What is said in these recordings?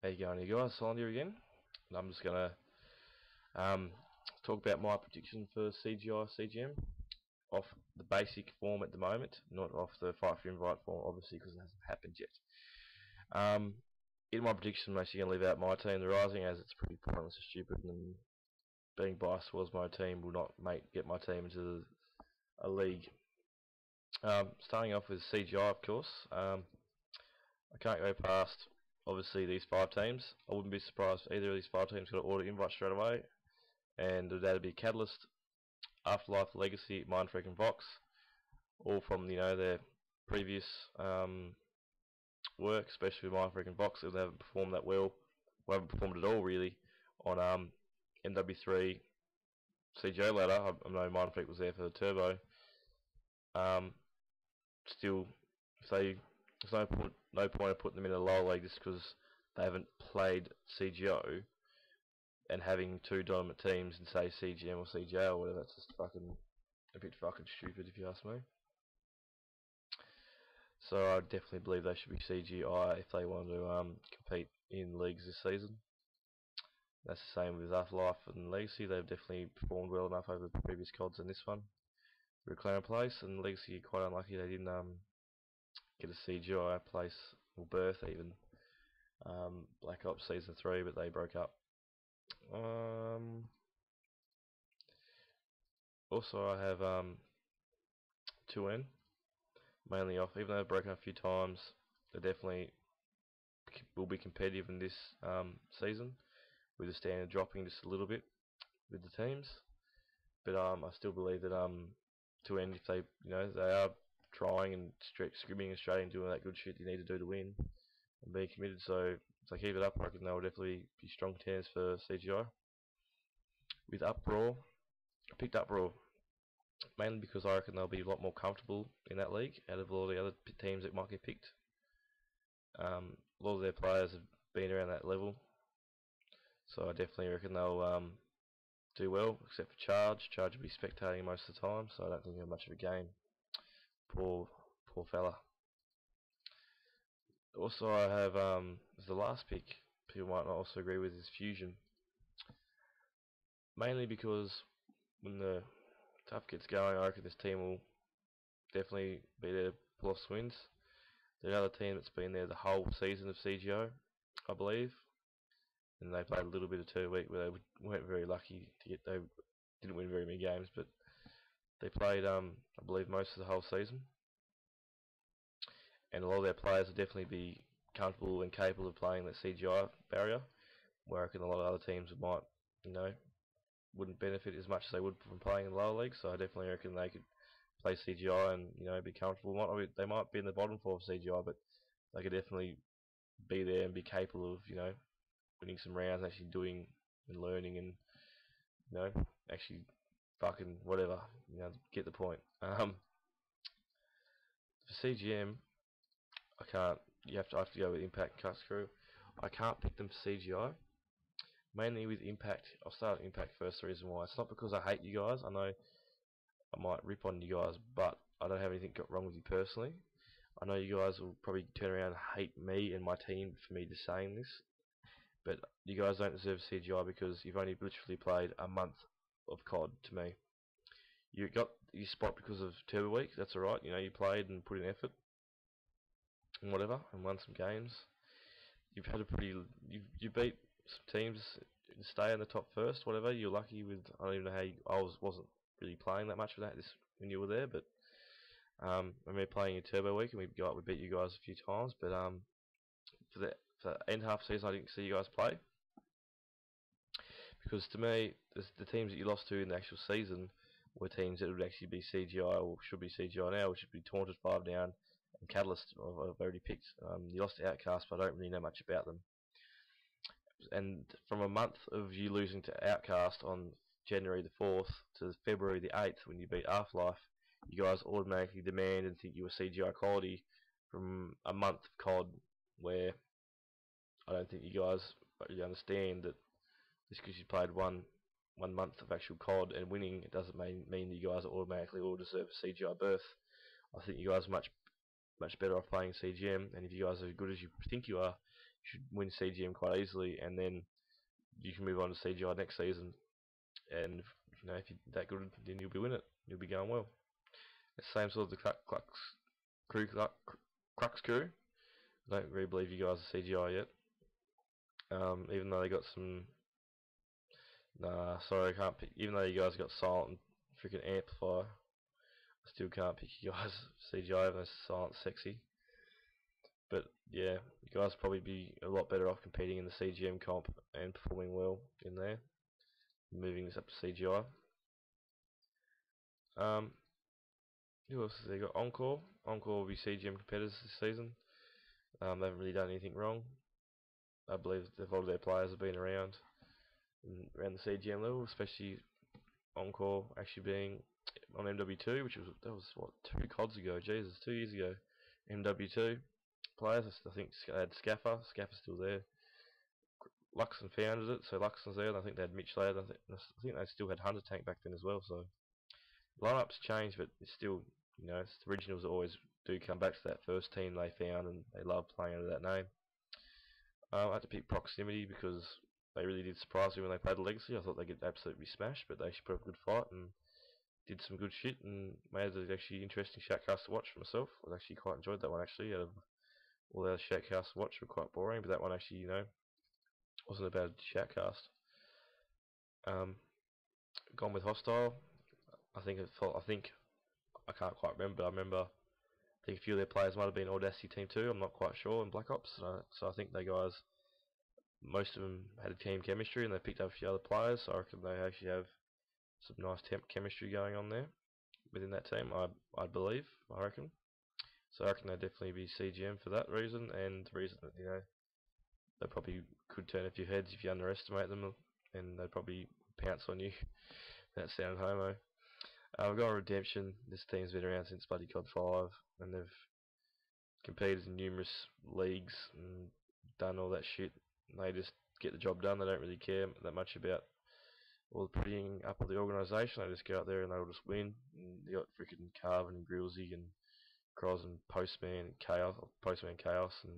How you going, you guys? Solid here again. And I'm just gonna um, talk about my prediction for CGI CGM off the basic form at the moment, not off the Fight for Invite form, obviously, because it hasn't happened yet. In my prediction, I'm actually gonna leave out my team, the Rising, as it's pretty pointless and stupid, and being biased towards my team will not get my team into a league. Starting off with CGI, of course. I can't go past, obviously, these 5 teams. I wouldn't be surprised if either of these 5 teams got an order invite straight away. And that'd be Catalyst, Afterlife, Legacy, Mindfreak, and Vox. All from, their previous work, especially with Mindfreak and Vox. They haven't performed that well. Well, haven't performed at all, really, on MW3 CGO ladder. I know Mindfreak was there for the Turbo. Still, there's no point of putting them in a lower league just because they haven't played CGO and having 2 dominant teams and say CGM or CJ or whatever. That's just a bit fucking stupid if you ask me. So I definitely believe they should be CGI if they want to compete in leagues this season. That's the same with Afterlife and Legacy. They've definitely performed well enough over the previous CODs in this one. Reclaim a place, and Legacy are quite unlucky they didn't get a CGI place or berth even. Black Ops Season 3, but they broke up. Also, I have 2N mainly off. Even though they've broken up a few times, they definitely will be competitive in this season, with the standard dropping just a little bit with the teams. But I still believe that 2N, if they they are trying and scrimming Australia and doing that good shit you need to do to win and be committed. So if they keep it up, I reckon they'll definitely be strong contenders for CGI. With Uproar, I picked Uproar mainly because I reckon they'll be a lot more comfortable in that league out of all the other teams that might get picked. A lot of their players have been around that level, so I definitely reckon they'll do well, except for Charge. Charge will be spectating most of the time, so I don't think he'll have much of a game. Poor fella. Also, I have as the last pick, people might not also agree with, is Fusion. Mainly because when the tough gets going, I reckon this team will definitely be there to pull off wins. They're another team that's been there the whole season of CGO, I believe, and they played a little bit of 2 week where they weren't very lucky to get. They didn't win very many games, but they played, I believe, most of the whole season. And a lot of their players will definitely be comfortable and capable of playing that CGI barrier, where I reckon a lot of other teams might, wouldn't benefit as much as they would from playing in the lower leagues. So I definitely reckon they could play CGI and be comfortable. They might be in the bottom 4 of CGI, but they could definitely be there and be capable of winning some rounds, actually doing and learning, and actually fucking whatever. Get the point. For CGM, I can't. I have to go with Impact Cuts Crew. I can't pick them for CGI. Mainly with Impact. I'll start with Impact first. The reason why, it's not because I hate you guys. I know I might rip on you guys, but I don't have anything wrong with you personally. I know you guys will probably turn around and hate me and my team for me just saying this, but you guys don't deserve CGI because you've only literally played a month of COD to me. You got your spot because of Turbo Week. That's alright. You played and put in effort and whatever, and won some games. You've had a pretty. You beat some teams to stay in the top first. Whatever. You're lucky with. I don't even know how wasn't really playing that much for that when you were there, but when we were playing in Turbo Week and we beat you guys a few times, but for the end half season I didn't see you guys play, because to me the teams that you lost to in the actual season were teams that would actually be CGI or should be CGI now, which should be Taunted 5 down and Catalyst. I've already picked. You lost to Outcast, but I don't really know much about them. And from a month of you losing to Outcast on January the 4th to February the 8th when you beat Afterlife, you guys automatically demand and think you were CGI quality from a month of COD, where I don't think you guys really understand that just because you played one month of actual COD and winning, it doesn't mean that you guys automatically all deserve a CGI berth. I think you guys are much better off playing CGM, and if you guys are as good as you think you are, should win CGM quite easily, and then you can move on to CGI next season. And if you're that good, then you'll be winning it. You'll be going well. The same sort of the Crux crew. I don't really believe you guys are CGI yet. Even though they got some. Nah, sorry, I can't pick. Even though you guys got Silent and freaking Amplify, I still can't pick you guys CGI, even though Silent's sexy. But yeah, you guys probably be a lot better off competing in the CGM comp and performing well in there. Moving this up to CGI. Who else has they got? Encore. Encore will be CGM competitors this season. They haven't really done anything wrong. I believe a lot of their players have been around the CGM level, especially Encore actually being on MW2, which was what, 2 CODs ago. Jesus, 2 years ago. MW2 players. I think they had Scaffer. Scaffer's still there. Luxon founded it, so Luxon's there. And I think they had Mitch Laird. I think they still had Hunter Tank back then as well. So lineups changed, but it's still, the originals always do come back to that first team they found, and they love playing under that name. I had to pick Proximity because they really did surprise me when they played the Legacy. I thought they'd get absolutely smashed, but they actually put up a good fight and did some good shit and made it actually interesting shoutcast to watch for myself. I actually quite enjoyed that one actually. Out of all the other shoutcasts to watch were quite boring, but that one actually, wasn't a bad shoutcast. Gone with Hostile. I can't quite remember, but I think a few of their players might have been Audacity Team 2, I'm not quite sure, in Black Ops, so I think they guys, most of them had a team chemistry and they picked up a few other players, so I reckon they actually have some nice chemistry going on there within that team, I reckon. So I reckon they'd definitely be CGM for that reason, and the reason that, they probably could turn a few heads if you underestimate them, and they'd probably pounce on you. That sounded homo. We've got Redemption. This team's been around since bloody COD 5, and they've competed in numerous leagues and done all that shit. They just get the job done. They don't really care that much about all the prettying up of the organisation. They just go out there and they'll just win. And you got freaking Carvin and Grillsy and Cross and Postman Chaos, and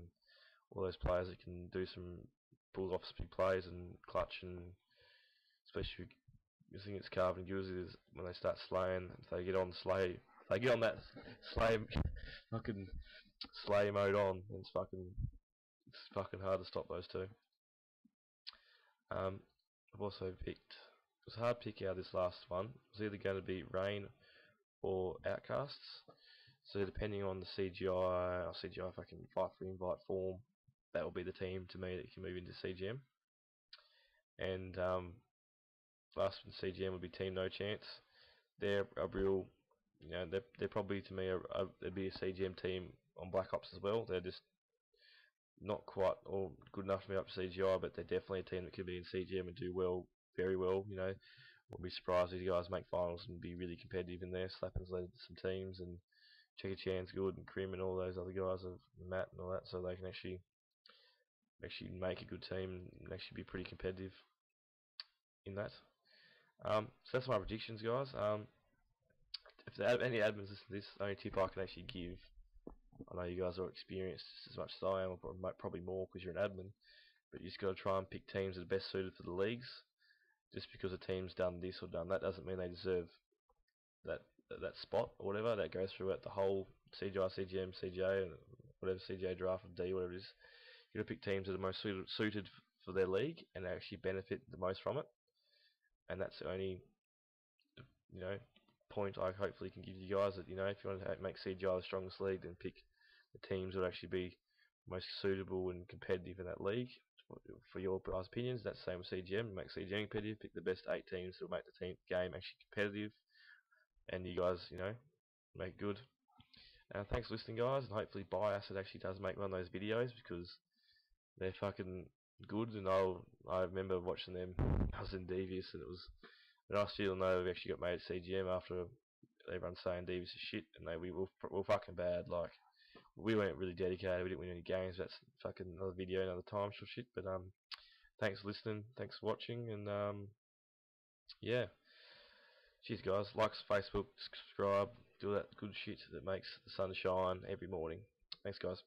all those players that can do some pull off big plays and clutch, and especially I think it's Carvin and Grillsy when they start slaying. If they get on that slay fucking slay mode on, it's fucking hard to stop those two. I've also picked. It was hard to pick out this last one. It was either going to be Rain or Outcasts. So depending on the CGI fucking fight for invite form, that will be the team to me that can move into CGM. And last one, CGM would be Team No Chance. They're a real, they're probably to me they'd be a CGM team on Black Ops as well. They're just not quite all good enough to be up to CGI, but they're definitely a team that could be in CGM and do well, very well. Wouldn't be surprised if you guys make finals and be really competitive in there. Slappin's led some teams, and Checker Chan's good, and Krim and all those other guys, Matt and all that, so they can actually make a good team and actually be pretty competitive in that. So that's my predictions, guys. If there are any admins listening to this, the only tip I can actually give, I know you guys are experienced as much as I am, or probably more because you're an admin, but you just got to try and pick teams that are best suited for the leagues. Just because a team's done this or done that doesn't mean they deserve that spot or whatever. That goes throughout the whole CGI, CGM, CGA, and whatever CGA draft of D, whatever it is. You got to pick teams that are most suited for their league and actually benefit the most from it. And that's the only point I hopefully can give you guys, that if you want to make CGI the strongest league, then pick the teams that actually be most suitable and competitive in that league. For your guys' opinions, that's the same with CGM. Make CGM competitive. Pick the best 8 teams that will make the game actually competitive, and you guys, make good. Thanks for listening, guys, and hopefully Biacid actually does make one of those videos, because they're fucking good, and I remember watching them. I was in Devious, and it was a nice feeling though we actually got made at CGM after everyone saying Devious is shit, and we were fucking bad. Like, we weren't really dedicated, we didn't win any games. That's fucking another video, another time, sort of shit. But thanks for listening, thanks for watching, and yeah. Cheers, guys. Like Facebook, subscribe, do that good shit that makes the sun shine every morning. Thanks, guys.